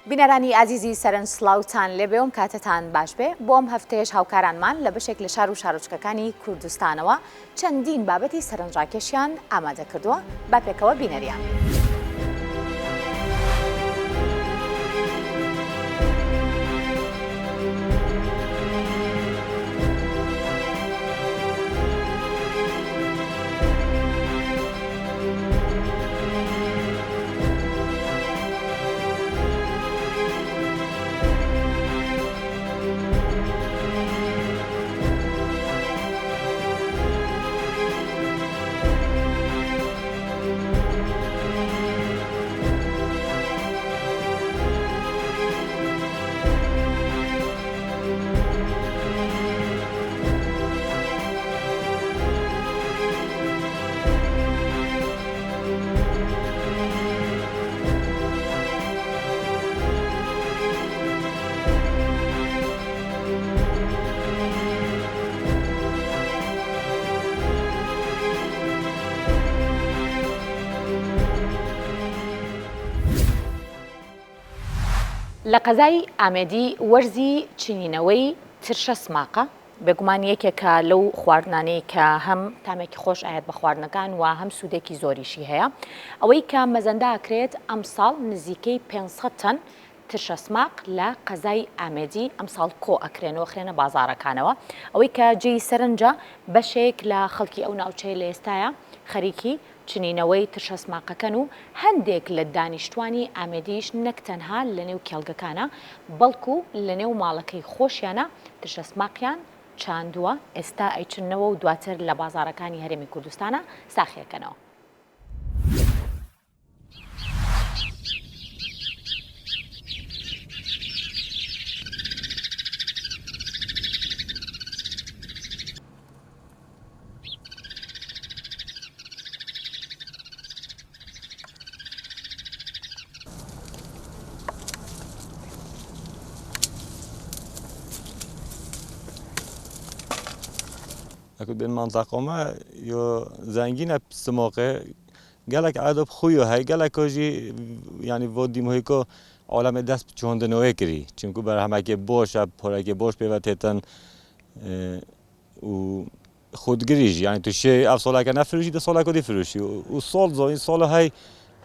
بینەرانی ئازیزی سەرنج سڵاوتان لێبێوم کاتتان باش بێ بۆم هەفتەیەش هاوکارانمان لە بەشێک لە شار و شارۆچکەکانی کوردستانەوە چەندین بابەتی سەرنجڕاکێشیان ئامادە کردووە با پێکەوە بینەریان. لە قەزای ئامێدی وەرزی چینینەوەی ترشە سماقە بێگومان یەکێکە لەو خواردنانەی کە هەم تامێکی خۆش ئاەت بە خواردنەکان و هەم سوودێکی زۆریشی هەیە ئەوەی کە مەزەندە ئەکرێت ئەمساڵ نزیکەی 500 تەن ترشە سماق لە قەزای ئامێدی ئەمساڵ کۆ ئەکرێنەوە خرێنە بازاڕەکانەوە ئەوەی کە جێی سەرنجە بەشێک لە خەڵکی ئەو ناوچەی لە ئێستاە خەریکی چنینەوەی ترشە سماقەکەن و هەندێک لە دانیشتوانی ئامێدیش نەک تەنها لە نێو کێڵگەکانە بەڵکو لە نێو ماڵەکەی خۆشیانە ترشە سماقیان چاندووە ئێستا ئەیچنەوە و دواتر لە بازاڕەکانی هەرێمی کوردستانە ساخیەکەنەوە. اكو بين منطقة ما يو زنجينة سماقة قالك عادب خويو هاي قالك وجي يعني ودي مهيكو عالم دست چوندنوه کری چونکو بر همه که باش پاره که باش پیوتتن و خودگریش یعنی تو شی اف ساله که نفروشی ده ساله که دی فروشی و سال زا این ساله های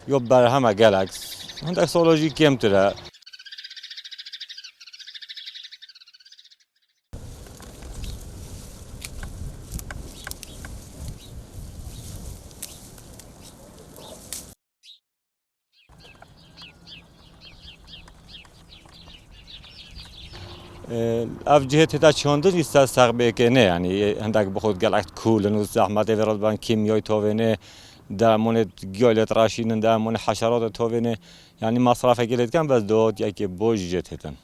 یا بر همه قالك هندک ساله جی کم تره. اف جهت تا چونده نیست سقبه که نه یعنی هندک بخود گلکت کولن و زحمت ورد بان کیمیای تاونه درمون گیالت راشینن درمون حشرات تاونه یعنی مصرف گلت کن بس داد یکی بوج جهت هتن.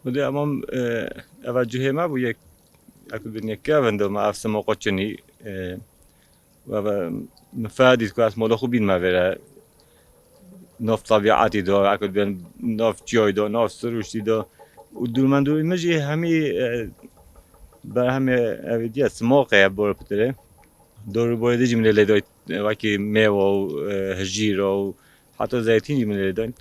ولی اما توجه ما بود یک اکو دنیا که وندو ما افسم موقعی و مفادی که از مال خوبین ما وره نفت طبیعتی دار اکو بین نفت جای دار نفت سروشتی دار و دور مجی همی بر همه اویدی سماقه بار پتره دور باید جمله لیدای وکی میوه و هجیر و حتی زیتونی جمله لیدای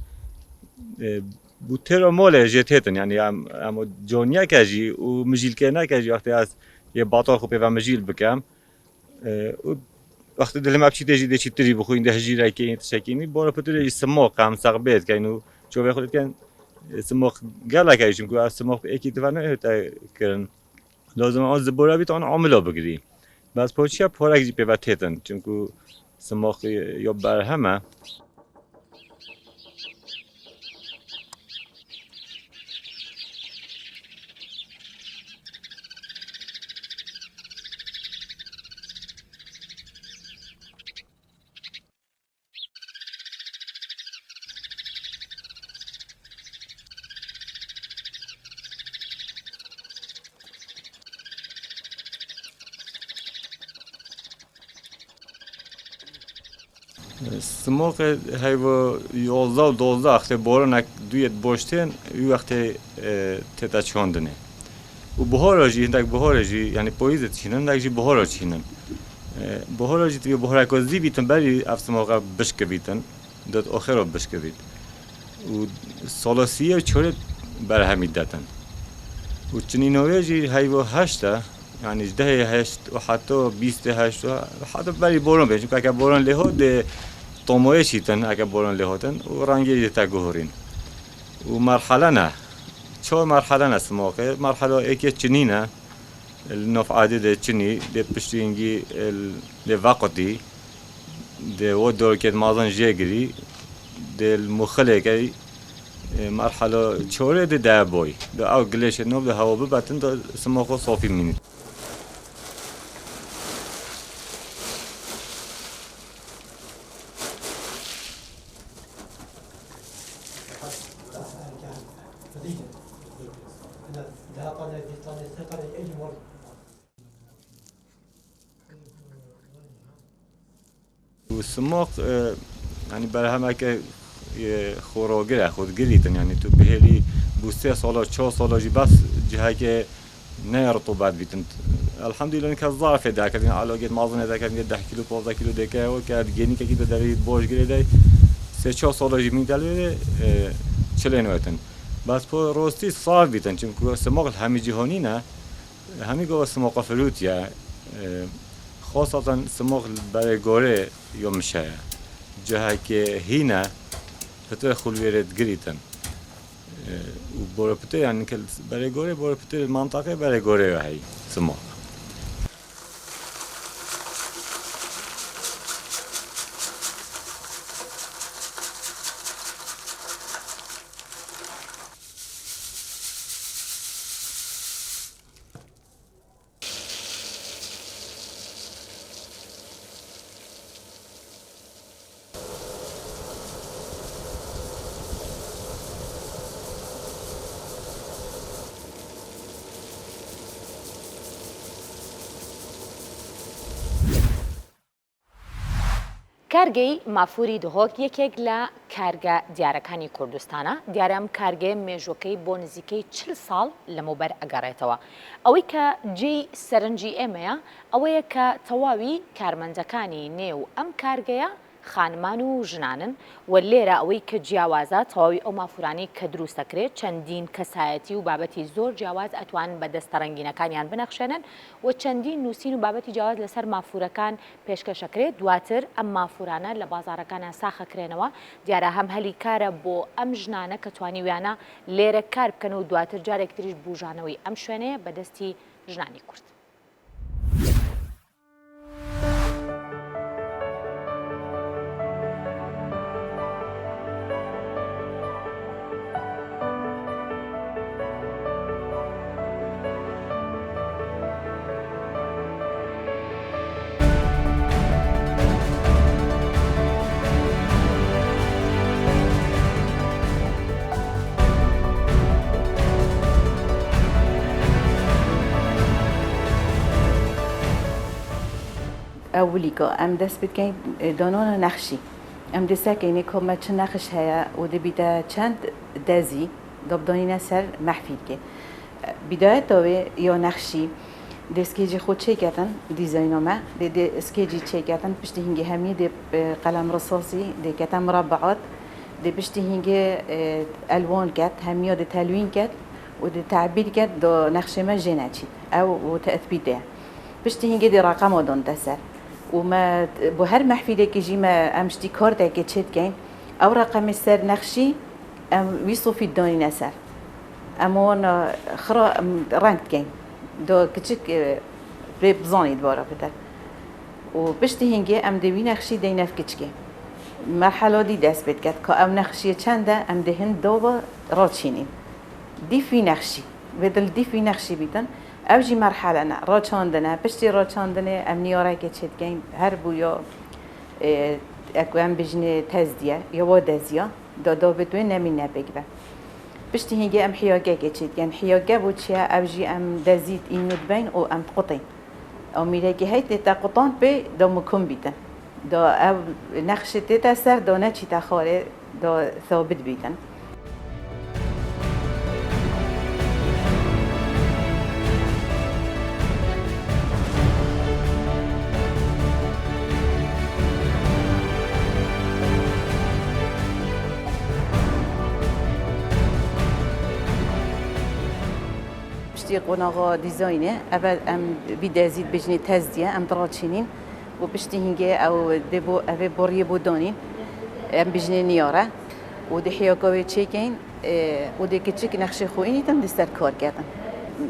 بوتر مال جهتن یعنی اما جونیا کجی و مجیل کنه کجی وقتی از یه باطار خوبه و مجیل بکم وقتی دلم ابچی تجی دچی تری بخوین ده هجیره که این تشکینی بارا پتر سماق هم سقبت که اینو چوبه خودت کن سماق گله کجیم که از سماق اکی توانه هتا کردن لازم از زبوره بیت آن عاملا بگیری بس پوچیا پارک جی پیوت هتن چون که سماق یا برهمه سماق های و 11 و 12 وقت باران دویت باشتن یه وقت تتا چاندنه و بهار جی هندک بهار جی یعنی پاییزت چینن هندک جی بهار چینن بهار جی توی بهار کازی بیتن بری افسماق بشک بیتن داد آخر بشک بیت و سالاسیه چهره بر همین دادن و چنینوی جی های و هشته يعني جده هشت وحتى 28 حتى بري بورون بيجو كاكا بورون لهود طموي شيتن اكا بورون لهوتن ورانجي تاغورين ومرحله نه شو مرحله نه سموقه مرحله ايكي تشنينا النوف عادي تشني دي بشتينجي لوقتي دي ودور كد مازن جيغري دي المخلقي مرحله چوره دي دابوي دو او گليش نو ده هوا ببتن دو سموقه صافي ميني والسماق يعني برهم که خوراگر خود گریتن يعني تو بهلی بوسته سالا 4 سالا جی بس جهه که نه رطوبت بیتن الحمد لله که ضعف ده کردن علاقه مازن ده کردن 10 کیلو 15 کیلو دکه و که گینی که به دوید باش گریده 3-4 سالا جی میدله چلین وقتن بس پو راستی صعب بیتن چون که سماق همه جهانی نه همه گوه سماق فلوتیه خاصة سماق برای گوره یا مشه جهه که هینه پتر خلویرت گریتن و برای پتر یعنی که برای گوره برای پتر منطقه برای گوره هی سماق کارگەی مافوری دهۆک یەکێک لە کارگە دیارەکانی کوردستانە دیارەم کارگەی مێژوەکەی بۆ نزیکەی 40 ساڵ لەمەوبەر ئەگەڕێتەوە ئەوەی کە جێی سەرنجی ئێمەیە ئەوەیە کە تەواوی کارمەندەکانی نێو ئەم کارگەیە خانمان و ژنانن و لێرە ئەوەی کە جیاوازە تەواوی ئەو مافورانی کە دروستەکرێت چەندین کەسایەتی و بابەتی زۆر جیاواز ئەتوان بە دەستە ڕەنگینەکانیان بنەخشێنن و چەندین نووسین و بابەتی جیاواز لەسەر مافورەکان پێشکەشەکرێت دواتر ئەم مافورانە لە بازاڕەکانە ساخەکرێنەوە دیارە هەم هەلی کارە بۆ ئەم ژنانە کە توانیویانە لێرە کار بکەن و دواتر جارێک تریش بوژانەوەی ئەم شوێنەیە بەدەستی ژنانی کورد. أوليكا أم دست بتكين دانون نخشي أم دساكيني كم تش نخش هيا ودبيتا چند دزي دبداني سر محفيد كي بداية توي يا نخشي دي سكيجي خود شي كاتن ديزاينو ما دي سكيجي شي كاتن بشتي هنجي همي دي قلم رصاصي دي كاتن مربعات دي بشتي هنجي ألوان كات همي دي تلوين كات ودي تعبير كات دو نخشي ما جيناتشي أو تأثبيت ده بشتي هنجي دي رقم ودون تسر وما بهر محفيدة كيجي ما أمشتي كارتا كتشت كين أو رقم السر نخشي أم ويصو في الدوني نسر أمون خرا رانت كين دو كتشك بزاني دبارا بتر وبشتي هنجي أم دوي نخشي دي نف كتشكي مرحلة دي دست بتكت كأم نخشي چنده أم دهن دوبا راتشينين دي في نخشي بدل دي في نخشي بيتن اوجی مرحله نه را چاندنه پشتی را چاندنه امنیاره که چت گیم هر بویا اکو ام بجنه تزدیه یا وادزیا دادا بدون نمینه بگیره پشتی هنگی ام حیاگه که چت گیم حیاگه بود چیه اوجی ام دزید اینود بین او ام قطین او میره که هیت تا قطان به دامکم بیتن دا او نقش تیتا سر دانه چی تخاره دا ثابت بیتن. بشتي قناغا ديزاينه اول ام بيدازيد بجني تزديه ام دراتشينين وبشتي هنجي او دبو افي بوريه بودانين ام بجني نياره ودي حياكاوي تشيكين ودي كتشيك نقشه خويني تم دستر كار كردن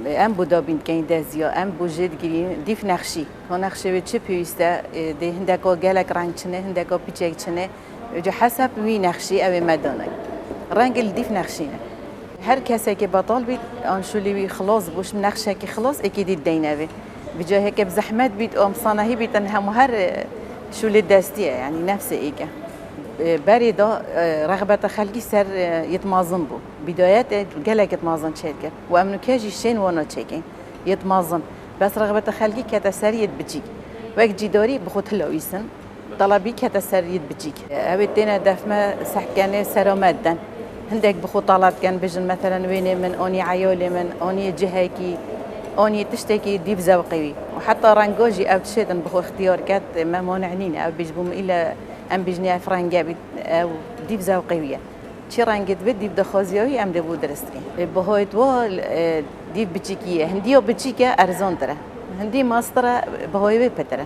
ام بودا بين كاين دازيا ام بوجد گرين ديف نقشي هو نقشه به چه پیسته ده هندکا گلک رنگ چنه هندکا پیچک چنه جو حسب وی نقشي او مدانه رنگ الديف نقشينه هر کسی که بطال بید آن شولی خلاص بوش نقشه که خلاص اکیدی دینه بجای که بزحمت بید ام صناهی بیتن هم هر شولی دستیه یعنی نفس ایگه بريدا رغبة خلقي سر يتمازن بو بدايات قالك يتمازن شركة وأمنو كاجي شين وانا تشيكين يتمازن بس رغبة خلقي كتسر يتبجيك وقت جداري بخوت هلاويسن طلبي كتسر يتبجيك أبدينا دفمة سحكاني سرامدن هندك بخو طلب كان بجن مثلا ويني من أني عيالي من أني جهاكي أني تشتكي ديب زوقي وحتى رنجوجي أو تشيدن بخو اختيار كات ما مانعنين أو بيجبهم إلى ام بجني فرنجا او ديب زوقيه شي رنجت بدي بده خوزيوي ام دبو درستري بهويت و ديب بتشيكيه هنديو بتشيكا ارزون ترى هندي ماستر بهوي بتره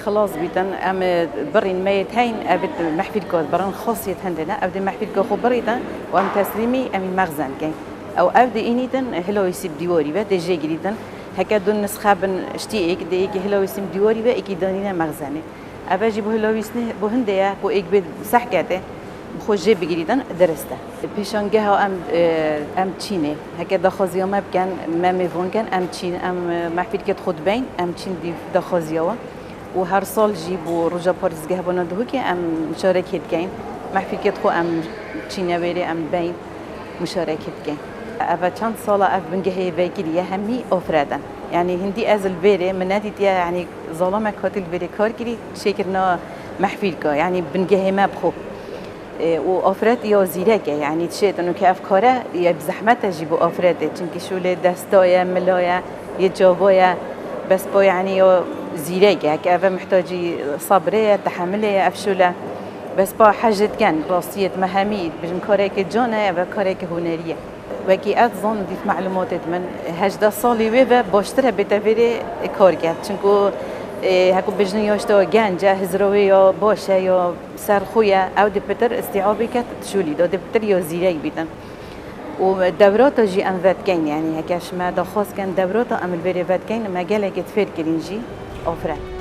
خلاص بيتن ام برين ميت هين ابد محفل كود برن خاصية عندنا ابد محفل كود خبريتن وام تسليمي ام المخزن كاين او ابد انيتن هلو يسيب ديوري با دجي جريتن هكا دون نسخه بن اشتيك ديك هلو يسيب ديوري با اكي دانينا مخزني اباجي بو هلو يسني بو هنديا بو اك بد صحكاته بخو جيب جريتن درسته بيشانجها ام تشيني هكا دخازيا ما كان ما ميفون كان ام تشين ام محفل كود خود بين ام تشين دي دخازيا وهر سال جيبوا رجع بارزجه بنادوه كي ام مشاركة كين محفل كتخو ام تشينا بيري ام بين مشاركة كين أبا كان صالة أف بنجهي بيكريه همي أفرادن يعني هندي أزل بيري من نادي يعني ظلمة كاتل بيري كاركري شكرنا محفل كا يعني بنجهي ما بخو وأفراد يا زيرك يعني تشيت إنه كأفكاره يبزحمته جيبوا أفراده چونكي شو له دستايا ملايا يجابايا بس با يعني زيرك هكا محتاجي صبرية تحملية أفشولة بس با حاجة كان راسية مهاميد بجم كاريك جانا و كاريك هنرية وكي أتظن ديف معلومات من هجدا صالي ويبا باشتره بتفيري كار كرد چونكو هكو بجني ياشتا گنجه هزروي يا باشه يا سرخوية او دي بتر استيعابي كت تشولي دا دي بتر يا زيرك بيتن ودورات جي ام فات كين يعني هكاش ما دا خاص كان دورات ام البيري فات كين ما قالك تفير كرينجي أوفران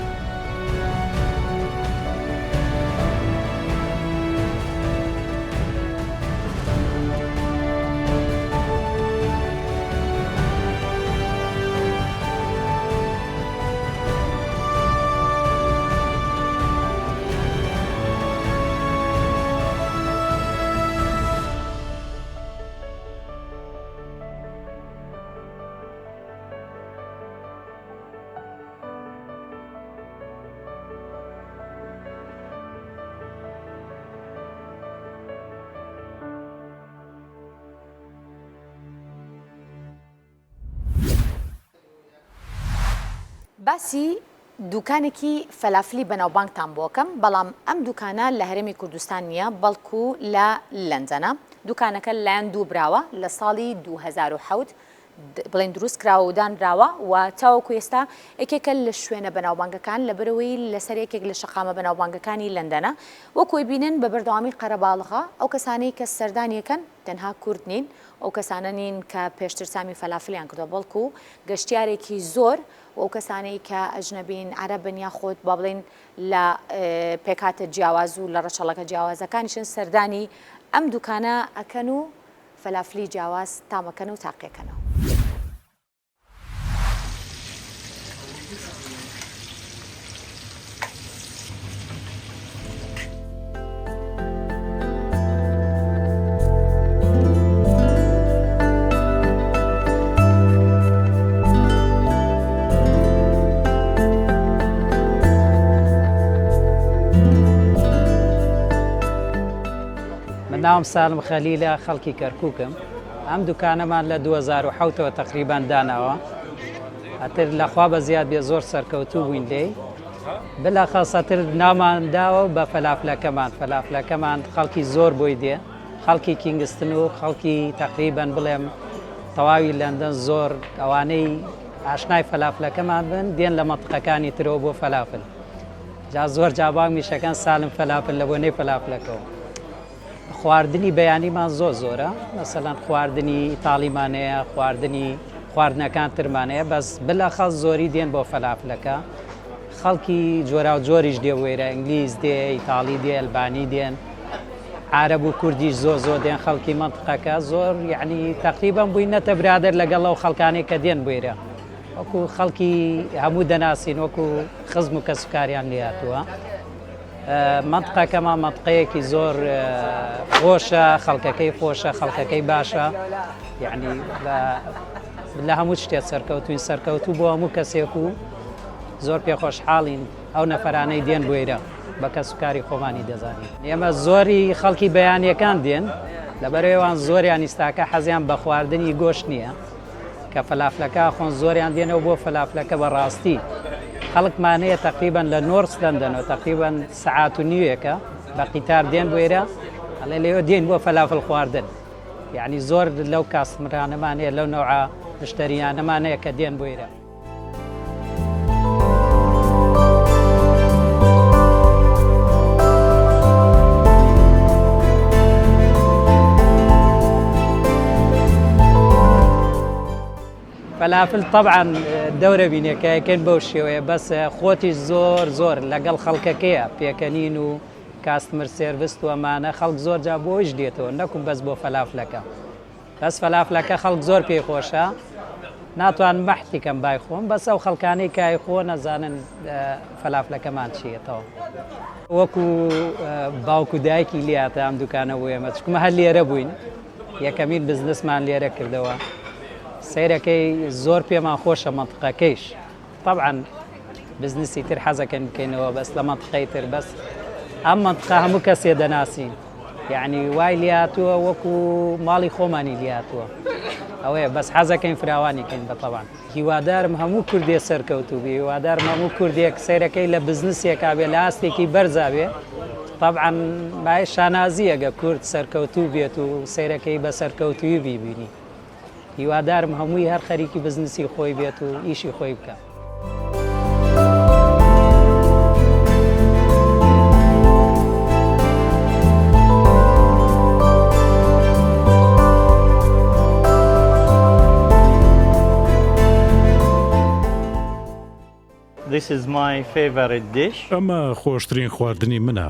باسی دوکانێکی فەلافلی بەناوبانگتان بۆکەم بەڵام ئەم دوکانە لە هەرێمی کوردستان نییە بەڵکو لە لەندەنە دوکانەکە لایەن دوو براوە لە ساڵی 2007 بڵێن دروست کراوە و دانراوە و تاوەکو ئێستا یەکێکە لە شوێنە بەناوبانگەکان لە بەرەوەی لەسەر یەکێک لە شەقامە بەناوبانگەکانی لەندەنە وەکوی بینن بە بەردەوامی قەرەباڵغا ئەو کەسانەی کە سەردانیەکەن تەنها کورد نین ئەو کەسانە نین کە پێشتر سامی فەلافلیان کردووە بەڵکو گەشتیارێکی زۆر و کەسانەی کە ئەجنەبین عەرەبن یاخۆت با بڵێن لە پێکاتە جیاواز و لە ڕەچەڵەکە جیاوازەکانیشن سەردانی ئەم دوکانە ئەکەن و فەلافلی جیاواز تامەکەن و تاقیەکەنەوە. نام سالم خەلیلە خەڵکی کەرکووکم ئەم دوکانەمان لە 2007ەوە تقریبان داناوە ئەتر لەخوا بە زیاد بێ زۆر سەرکەوتوو بووین لێی بلا خاصەتر نامانداوە بە فەلافلەکەمان خەڵکی زۆر بۆی دێ خەڵکی کینگستن و خەڵکی تقریبان بڵێم تەواوی لەندەن زۆر ئەوانەی ئاشنای فەلافلەکەمان بن دێن لە مەنتقەکانی ترەوە بۆ فەلافل جا زۆر جاباک میشەکان سالم فەلافل لە بۆنەی فەلافلەکەەوە خواردنی بەیانیمان زۆرە مەسەلەن خواردنی ئیتاڵیمانەیە خواردنەکان ترمانەیە بەس بەلاخەڵ زۆری دێن بۆ فەلافلەکە خەڵکی جۆرا و جۆریش دێ وێرە ئینگلیز دێ ئیتاڵی دێ ئەلبانی دێن عرب و کوردیش زۆر دێن خەڵکی منطقەکە زۆر یعنی تقریبان بووینەتە برادر لەگەڵ ئەو خەڵکانێک کە دێن بێرە وەکو خەڵکی هەموو دەناسین وەکو خزم و کەسوکاریان لێهاتووە منطقەکەمان منطقەیەکی زۆر خۆشە خەڵکەکەی خۆشە خەڵکەکەی باشە یعنی لە هەموو شتێک سەرکەوتوو بۆ هەموو کەسێک و زۆر پێخۆشحاڵین ئەو نەفەرانەی دێن بۆیرە بە کەسوکاری خۆمانی دەزانین ئێمە زۆری خەڵکی بەیانیەکان دێن لەبەرەوەیان زۆریان ئیستاکە حەزیان بە خواردنی گۆشت نییە کە فەلافلەکە خۆن زۆریان دێنەوە بۆ فەلافلەکە بەڕاستی خەڵکمانەیە تقریبان لە نۆرس لەندەنەوە تقریبان سەعات و نیوێکە بە قیتار دێن بۆیرە ئەڵێ لێوە دێن بۆ فەلافل خواردن یعنی زۆر لەو کاسمرانەمانەیە لەو نەوعە مشتریانەمانەیە کە دێن بۆیرە فەلافل طبعا دەورە بینێکەکەن بەو شێوەیە بەس خۆتیش زۆر لەگەڵ خەڵکەکەیە پێکەنین و کاستمر سێرڤیس و ئەمانە خەڵک زۆر جا بۆیش دێتەوە نەکوم بەس بۆ فەلافلەکە بەس فەلافلەکە خەڵک زۆر پێی خۆشە ناتوان مەحتیکەم بای خۆم بەس ئەو خەڵکانەی کای خۆ نەزانن فەلافلەکەمان چیەتەوە وەکو باوکو دایکی لێهاتە ئەم دوکانە بۆ ئێمە چکمە هەر لێرە بووین یەکەمین بزنسمان لێرە کردەوە سیرەکەی زۆر پێمان خۆشە منطقەکەیش طبعا بزنسی تر حەزەکەن بکەینەوە بەس لە منطقەی تر بەس ئەم منطقە هەموو کەسێ دەناسین یعنی وای لێهاتووە وەکو ماڵی خۆمانی لێهاتووە ئەوەیە بەس حەزەکەین فراوانیکەین بەتەوان هیوادارم هەموو کوردێ سەرکەوتوو بێ هیوادارم هەموو کوردێک سیرەکەی لە بزنسێکا بێ لە ئاستێکی بەرزاوێ طبعا مای شانازی ئەگە کورد سەرکەوتوو بێت و سیرەکەی بە سەرکەوتووی بیبینی هیوادارم هەمووی هەر خەریکی بزنسی خۆی بێت و ئیشی خۆی بکە. This is my favorite dish. ئەمە خۆشترین خواردنی منە.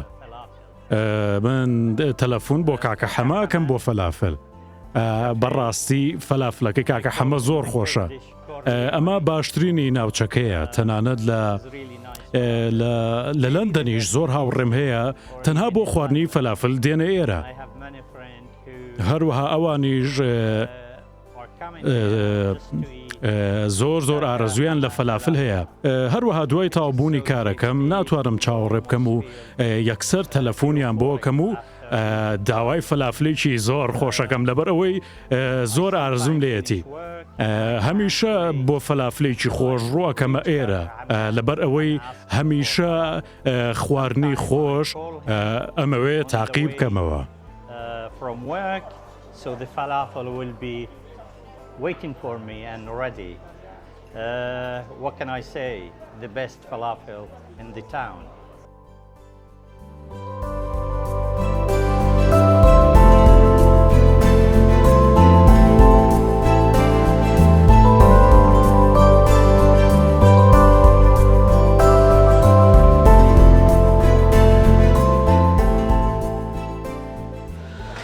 من تەلەفۆن بۆ کاکە حەماکەم بۆ فەلافل. بەڕاستی فەلافلەکەی کاکە حەمە زۆر خۆشە. ئەمە باشترینی ناوچەکەیە تەنانەت لە لەندەنیش زۆر هاوڕێم هەیە تەنها بۆ خواردنی فەلافل دێنە ئێرە. هەروەها ئەوانیش زۆر ئارەزویان لە فەلافل هەیە. هەروەها دوای تاوبوونی کارەکەم ناتوانم چاوەڕێ بکەم و یەکسەر تەلەفۆنیان بۆکەم و داوای فەلافلێکی زۆر خۆشەکەم لەبەر ئەوەی زۆر ئارزوم لێتی. هەمیشە بۆ فەلافلێکی خۆش ڕوەکەمە ئێرە لەبەر ئەوەی هەمیشە خواردنی خۆش ئەمەوێ تاقی بکەمەوە. Waiting for me and ready. What can I say? The best falafel in the town.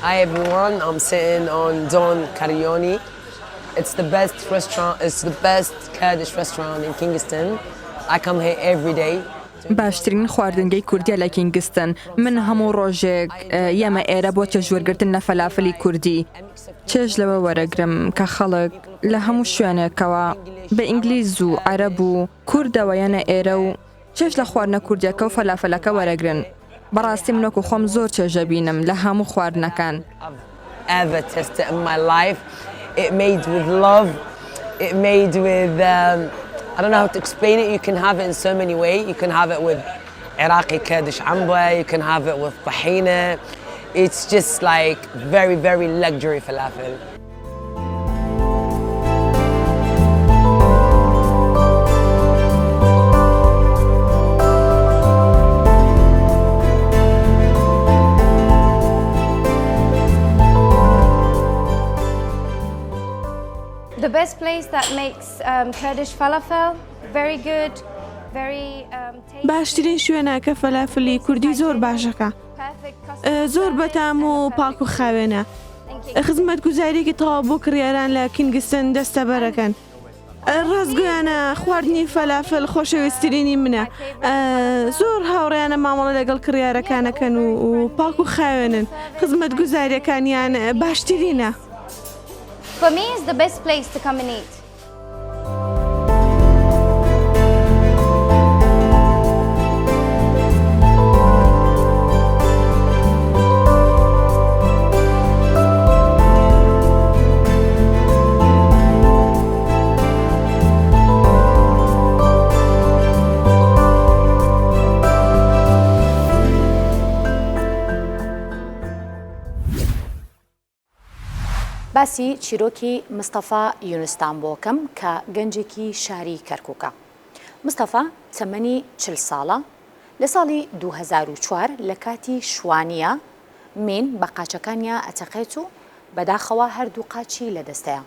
Hi everyone, I'm sitting on Don Carioni. It's the best restaurant, it's the best Kurdish restaurant in Kingston. I come here every day. باشترین خواردنگەی کوردیە لە کینگستن. من هەموو ڕۆژێک یەمە ئێرە بۆ چێژوەرگرتن لە فەلافلی کوردی. چێژ لەوە وەرەگرم کە خەڵک لە هەموو شوێنێکەوە بە ئینگلیز و عەرەب و کوردەوە یەنە ئێرە و چێژ لە خواردنە کوردیەکە و فەلافلەکە وەرەگرن. بەڕاستی منۆکو خۆم زۆر چێژەبینم لە هەموو خواردنەکان. Ever tasted in my life. It made with love. It made with I don't know how to explain it. You can have it in so many ways. You can have it with Iraqi Kurdish amba. You can have it with tahina. It's just like very, very luxury falafel. The best place that makes Kurdish falafel very good, very tasty. باشترین شوێنە کە فەلافلی کوردی زۆر باشەکە. زۆر بەتام و پاک و خاوێنە. خزمەت گوزاریێکی تەواو بۆ کڕیاران لە کینگستن دەستە بەرەکەن. ڕاستگویانە خواردنی فەلافل خۆشەویستترینی منە. زۆر هاوڕێیانە مامەڵە لەگەڵ کڕیارەکانەکەن و پاک و خاوێنن. خزمەت گوزاریەکانیان باشترینە. For me, it's the best place to come and eat. باسی چیرۆکی مستەفا یونستان بۆکەم کە گەنجێکی شاری کەرکووکە. مستەفا تەمەنی 40 ساڵە لە ساڵی 2004 لە کاتی شوانیە مین بە قاچەکانیان ئەتەقێت و بەداخەوە هەردوو قاچی لەدەستەیە.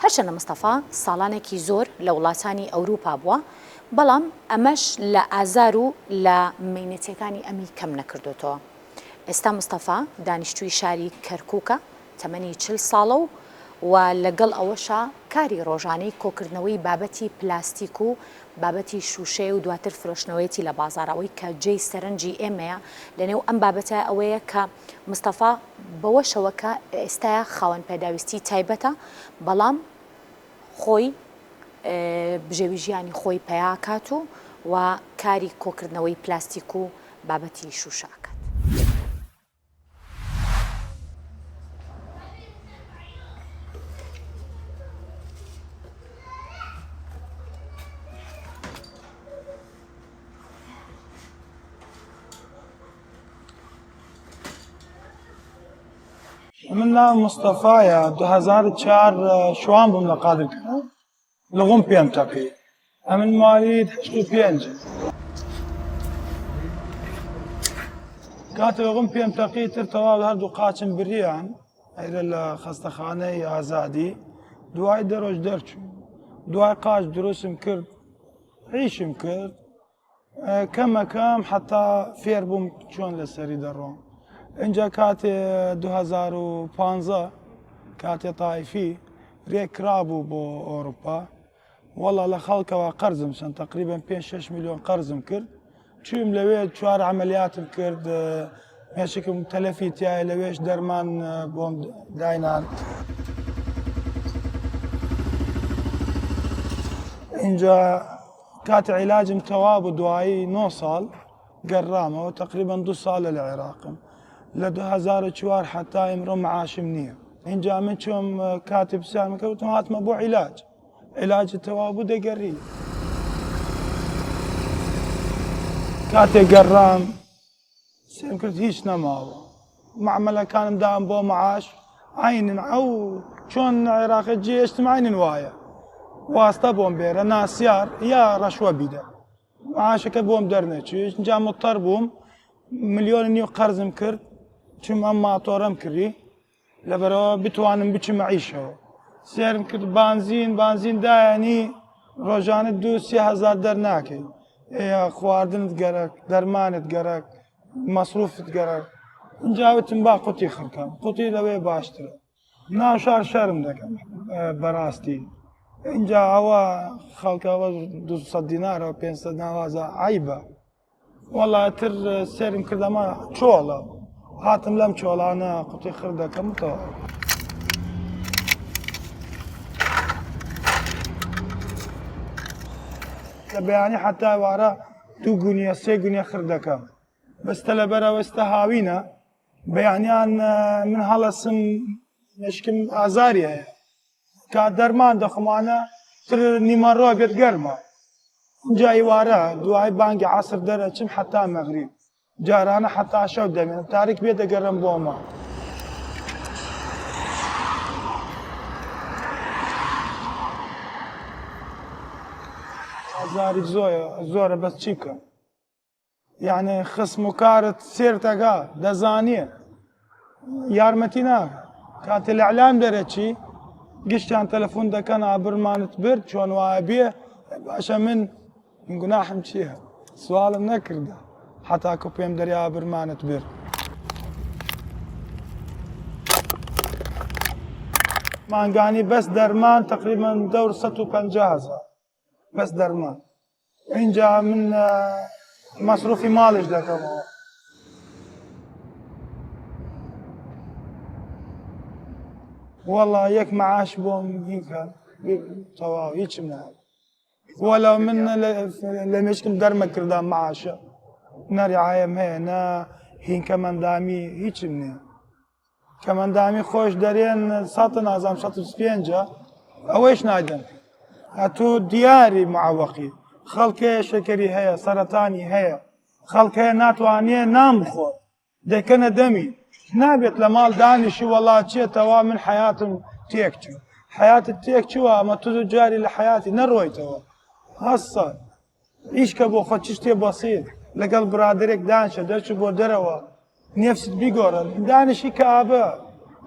هەرچەندە مستەفا ساڵانێکی زۆر لە وڵاتانی ئەوروپا بووە، بەڵام ئەمەش لە ئازار و لە مینەتەکانی ئەمی کەم نەکردوتەوە. ئێستا مستەفا دانیشتووی شاری کەرکووکە، تەمەنی 40 ساڵە و لەگەڵ ئەوەشە کاری ڕۆژانەی کۆکردنەوەی بابەتی پلاستیک و بابەتی شوشەیە و دواتر فرۆشتنەوەیەتی لە بازاڕەوەی کە جێی سەرنجی ئێمەیە لەنێو ئەم بابەتە ئەوەیە کە مستەفا بەوەشەوە کە ئێستاە خاوەن پێداویستی تایبەتە، بەڵام خۆی بژێوی ژیانی خۆی پەیاکات و کاری کۆکردنەوەی پلاستیک و بابەتی شوشاکات. من نام مصطفى 2004 شوان بوم لقادر كان لغم بيمتقي من مواليد 85 كانت لغم بيمتقي ترتوى هردو قاچن بريان الى الخستخانه ازادي دواي دروج درچو دواي قاچ دروسم كرد عيشم كرد كما كام حتى فير بوم شلون لسري درون اینجا کاتی 2015 کاتی طائفی ریک رابو با اروپا والله لخالك وقرضم سن تقريبا 5-6 مليون قرضم كرد چوم لويد 4 عملياتم كرد ماشيكم تلفي تاعي لويش درمان بوم داينان اینجا كات علاجم تواب دواي نوصل قرامه وتقريبا 2 سال للعراق ل 2004 حتى يمروا معاش منيح. إن جا من شوم كاتب سامي كوتم هات مبو علاج التوابو دقري. كاتب قرام سيم كنت هيش نماو معملة كان مدام بو معاش عين أو شون عراق الجيش معين نوايا واسطة بوم بيرا ناسيار يا رشوة بيدا معاشك بوم درنتشي جا مضطر بوم 1,000,000 قرضم كرد چم اما طورم كري لبرا بتوانم بچ معيشه سيرم كرد بنزين دا يعني روزانه 2-3,000 درناكي يا خواردن تقرك درمان تقرك مصروف تقرك جاوتم با قطي خركم قطي لوي باشتر ناشار شرم دك براستي اینجا هوا خلق هوا 200 دينار او 500 دينار عيبه والله تر سيرم كرد ما شولا هاتم لم شولانا قطي خرده كمتو يعني حتى ورا 2 جنيه 3 جنيه خرده كم بەستە لەبەرە وەستە هاوینە بەیانیان من هەڵەسم مشکم ئازاری هەیە کا دەرمان دەخمانە تر نیمەڕۆ بێت گەرمە اینجا ئیوارە دوای بانگی عەسر دەرەچم حتا مەغریب جارانە حتا شەو دەمێن تاریک بێ دەگەڕم بۆمە ئازاری زۆرە بەس چی بکەم یعنی خسم و کارت سێرتەگا دەزانیە یارمەتی ناکە کاتێ لە ئەعلام دەرەچی گشتیان تەلەفۆن دەکەن ئابرمانت برد چۆن وایە بێ باشە من گوناحم چییە سوالم نەکردە حتاکە پێم دەری ئابرمانت برد مانگانی بەس دەرمان تقریبا دەور 150,000 بەس دەرمان اینجا من مەسروفی ماڵش دەکەمەوە وەڵا یەک مەعاش بۆم هینکە تەواو هیچم نایە وەڵا من لە مێشکم دەرمە کردم مەعاشە نەریعایم هەیە نە هین کەمەندامی هیچم نییە کەمەندامی خۆش دەرێن 125 ئەوەیش نایدەن هەتوو دیاری معوەقی خەڵکەیە شەکەری هەیە سەرەتانی هەیە خەڵکەیە ناتوانێ نام بخۆت دەکەنە دەمی نابێت لە ماڵ دانیشی وەڵا چێتەوە من حیاتم تێک چوو حیاتت تێک چووە ئەمە تو جاری لە حیاتی نەڕۆیتەوە هەسە ئیشکە بۆ خۆ چ شتێ بەسیط لەگەڵ برادێک دانشە دەرچوو بۆ دەرەوە نێفست بیگۆڕن دانیشی کە ئابە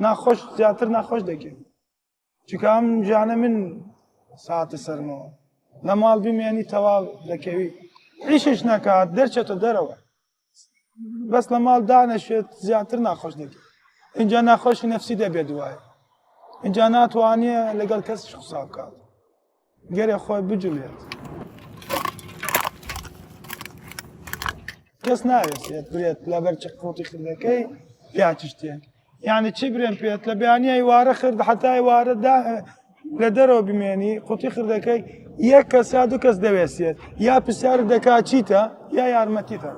ناخۆش زیاتر ناخۆش دەکەێت چکە ئەم ژانە من ساعتە سەرمەوە لە ماڵ بمێنی تەواو دەکەوی ئیشش نەکات دەرچێتە دەرەوە بەس لە ماڵ دانەشێت زیاتر ناخۆش دەکەێت اینجا ناخۆشی نەفسی دەبێت دوایە اینجا ناتوانێ لەگەڵ کەسش قسە بکات گەرێ خۆی بجوڵێت کەس ناوێت برێت لەبەر چ قوتی خردەکەی یا چ شتێک یعنی چی برێن پێت لە بەیانی ئەیوارە خرد حتا ئەیوارە لە دەرەوە بمێنی قوتی خردەکەی یەک کەس یا دوو کەس دەوێسێت یا پرسیارت دەکات چیتە یا یارمەتیتە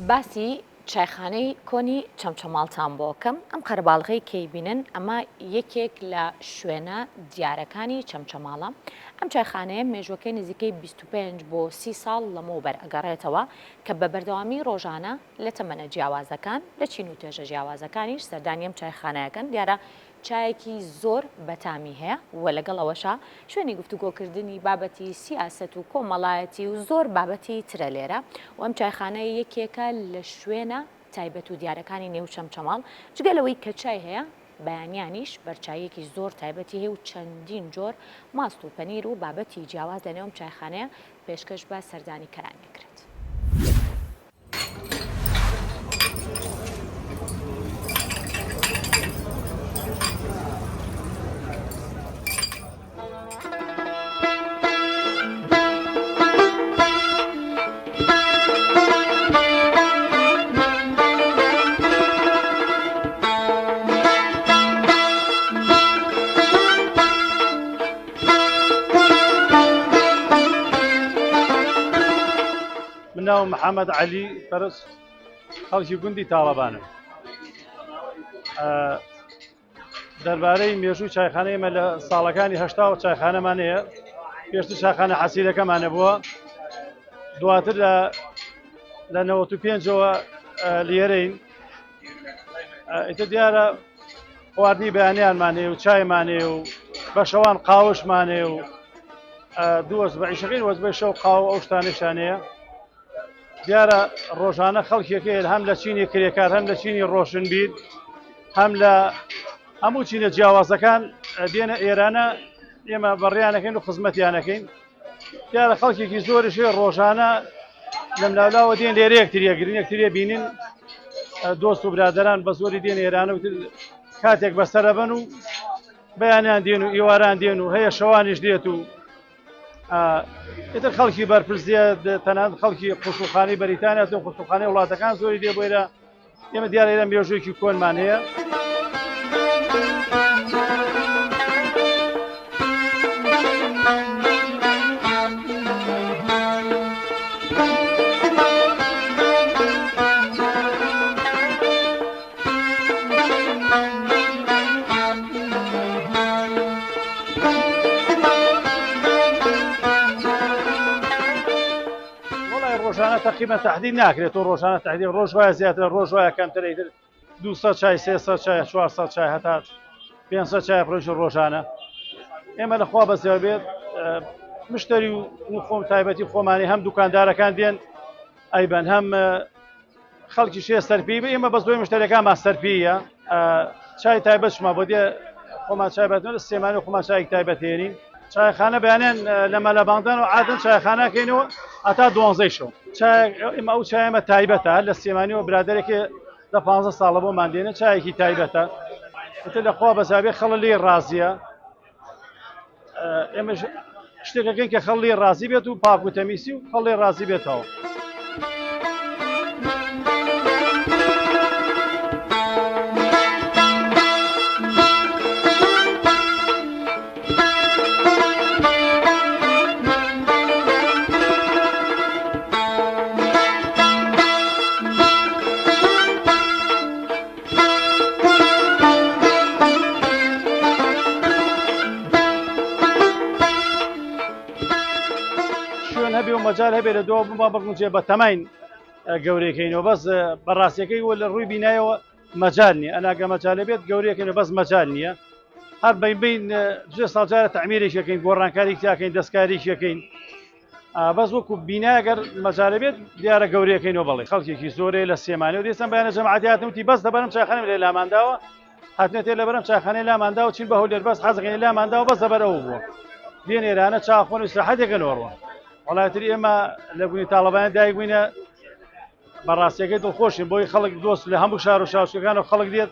باسی چایخانەی کۆنی چەمچەماڵتان بۆکەم ئەم قەرەباڵغەی کەیبینن ئەمە یەکێک لە شوێنە دیارەکانی چەمچەماڵە ئەم چایخانەیە مێژوەکەی نزیکەی 25 بۆ 30 ساڵ لەمەوبەر ئەگەڕێتەوە کە بە بەردەوامی ڕۆژانە لە تەمەنە جیاوازەکان لە چین و توێژە جیاوازەکانیش سەردانی ئەم چایخانەیەکەن دیارە چایەکی زۆر بەتامی هەیە و لەگەڵ ئەوەشە شوێنی گفتوگۆکردنی بابەتی سیاست و کۆمەڵایەتی و زۆر بابەتی ترە لێرە و ئەم چایخانەیە یەکێکە لە شوێنە تایبەت و دیارەکانی نێو چەمچەماڵ جگەلەوەی کە چای هەیە بەیانیانیش بەرچایەکی زۆر تایبەتی هەیە و چەندین جۆر ماست و پەنیر و بابەتی جیاواز لە نێوم چایخانەیە پێشکەش بە سەردانی کەران دەکرێت. ناوم محەممەد عەلی فەرس خەڵکی گوندی تاڵەبانم دەربارەی مێژوو چایخانەیەمە لە ساڵەکانی هەشتا و چایخانەمانەیە پێشتر چایخانە حەسیرەکەمانە بووە دواتر لە 95ەوە لێرەین ئیتر دیارە خواردنی بەیانیانمانێ و چایمانێ و بە شەوان قاوشمانێ و دووەس بە عیشەکەی وەزبەی شەو قاو ئەو شتانەشانەیە دیارە ڕۆژانە خەڵکێکەیە هەم لە چینی کرێکار هەم لە چینی ڕۆشنبیر هەم لە هەموو چینە جیاوازەکان دێنە ئێرانە ئێمە بەڕیانەکەین و خزمەتیانەکەین دیارە خەڵکێکی زۆرشێ ڕۆژانە لەم لاولاوە دێن لێرە یەکتریەگرن یەکتریە بینن دۆست و برادەران بە زۆری دێن ئێرانە و کاتێک بەسەرە بن و بەیانیان دێن و ئێواران دێن و هەیە شەوانیش دێت و ئیتر خەڵکی بەرپرسیە تەنانەت خەڵکی قوسوخانەی بەریتانیا و قوسوخانەی وڵاتەکان زۆری دێ بۆیرە ئێمە دیارە ئێرە مێژوویەکی کۆنمان هەیە ڕۆژانە تقریبا تهدید ناکرێت و ڕۆژانە تهدید ڕۆژ وایە زیاتر ڕۆژ وایە کەمتر 200 چای 300 چای 400 چای هەتا 500 چای فرۆش ڕۆژانە ئێمە لەخوا بەزیێ بێت مشتری و خۆم تایبەتی خۆمانی هەم دوکاندارەکان دێن ئەیبەن هەم خەڵکی شێ سەرپی بە ئێمە بەس دوای مشتریەکانمان سەرپیە چای تایبەتشمان بۆ دێ خۆمان چایبەتەوە لە سێمانی خۆمان چایەک تایبەتێنین چایخانە بەیانێن لە مەلەبانگدان و عادەن چایخانەکەینەوە هەتا 12 شەو ئێمە ئەو چایمە تایبەتە لە سێمانیەوە برادێکی لە 15 ساڵە بۆمان دێنە چایەکی تایبەتە ئەتر لەخوا بەزابێ خەڵە لێ ڕازیە ئێمە شتێکەکەین کە خەڵ لێ ڕازی بێت و پاک و تەمیسی و خەڵ لێ ڕازی بێتەوە مەجال هەبێت لە دۆ بما بڕنجێ بە تەماین گەورەکەینەوە بەس بەڕاستیەکەی وە لە ڕووی بینایەوە مەجال نیە ئەناگە مەجالە بێت گەورەکەینەوە بەس مەجال نییە هەر بین دوێ ساڵجارە تەعمیرێکەکەین گۆڕانکاری تاکەین دەستکاریشەکەین بەس وەکو بیناگەر مەجالە بێت دیارە گەورەکەینەوە بڵێ خەڵکێکی زۆرێ لە سێمانەوە دێسم بەیانە جەماعەتیاتمتی بەس دەبەرم چایخانە لێ لامانداوە هاتنێتێ لەبەرم چایخانەی لامانداوە چین بە هەولێر بەس حەزەکەی لامانداوە بەس دەبەرەوە بووە دێن ئێرانە چاخۆن و ئیسراحەتێکە نۆڕوە وڵاتری ئێمە لە بوونی تاڵەبان دایک بووینە بەڕاستیەکەی دڵخۆشین بۆی خەڵک دۆست لە هەموو شار و شاوچەکان و خەڵک دێت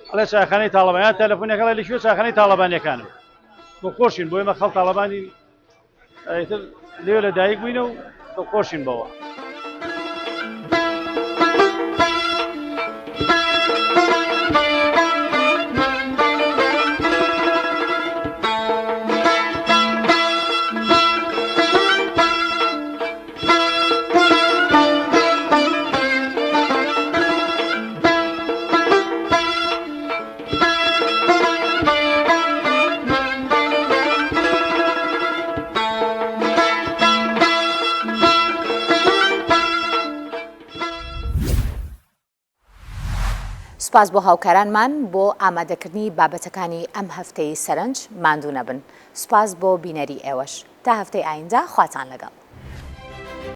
ئەڵێ چایخانەی تاڵەبانیان تەلەفۆنێکەڵە لەکوێ چایخانەی تاڵەبانیەکانم دڵخۆشین بۆ ئێمە خەڵک تاڵەبانی لێوە لە دایک بووینە و دڵخۆشین بەوە سوپاس بۆ هاوکارانمان بۆ ئامادەکردنی بابەتەکانی ئەم هەفتەی سەرنج ماندوو نەبن سوپاس بۆ بینەری ئێوەش تا هەفتەی ئایندا خواتان لەگەڵ